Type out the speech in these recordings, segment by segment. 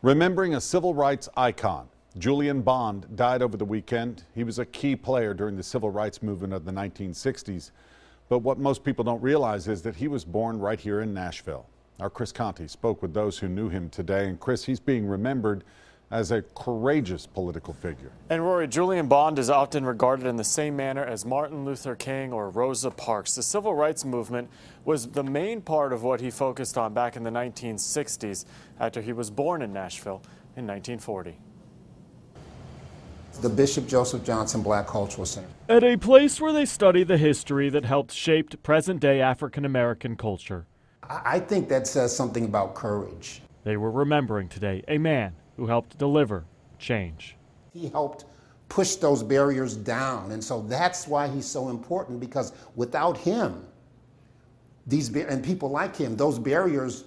Remembering a civil rights icon, Julian Bond died over the weekend. He was a key player during the civil rights movement of the 1960s. But what most people don't realize is that he was born right here in Nashville. Our Chris Conti spoke with those who knew him today. And Chris, he's being remembered as a courageous political figure. And Rory, Julian Bond is often regarded in the same manner as Martin Luther King or Rosa Parks. The civil rights movement was the main part of what he focused on back in the 1960s after he was born in Nashville in 1940. The Bishop Joseph Johnson Black Cultural Center. At a place where they study the history that helped shape present-day African-American culture. I think that says something about courage. They were remembering today a man who helped deliver change. He helped push those barriers down, and so that's why he's so important, because without him, and people like him, those barriers,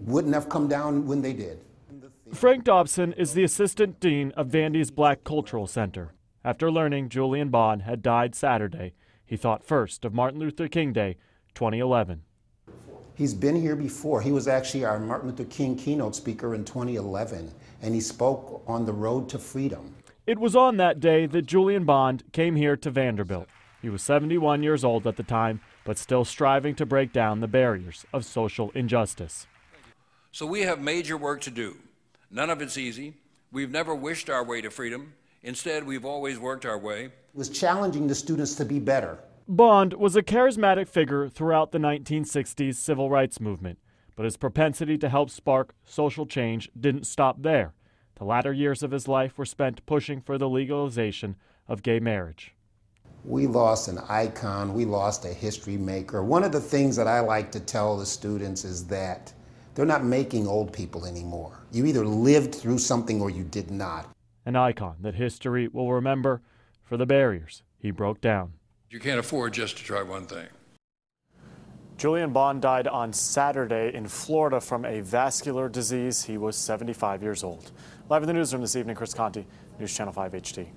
wouldn't have come down when they did. Frank Dobson is the assistant dean of Vandy's Black Cultural Center. After learning Julian Bond had died Saturday, he thought first of Martin Luther King Day 2011. He's been here before. He was actually our Martin Luther King keynote speaker in 2011, and he spoke on the road to freedom. It was on that day that Julian Bond came here to Vanderbilt. He was 71 years old at the time, but still striving to break down the barriers of social injustice. So we have major work to do. None of it's easy. We've never wished our way to freedom. Instead, we've always worked our way. It was challenging the students to be better. Bond was a charismatic figure throughout the 1960s civil rights movement, but his propensity to help spark social change didn't stop there. The latter years of his life were spent pushing for the legalization of gay marriage. We lost an icon, we lost a history maker. One of the things that I like to tell the students is that they're not making old people anymore. You either lived through something or you did not. An icon that history will remember for the barriers he broke down. You can't afford just to try one thing. Julian Bond died on Saturday in Florida from a vascular disease. He was 75 years old. Live in the newsroom this evening, Chris Conti, News Channel 5 HD.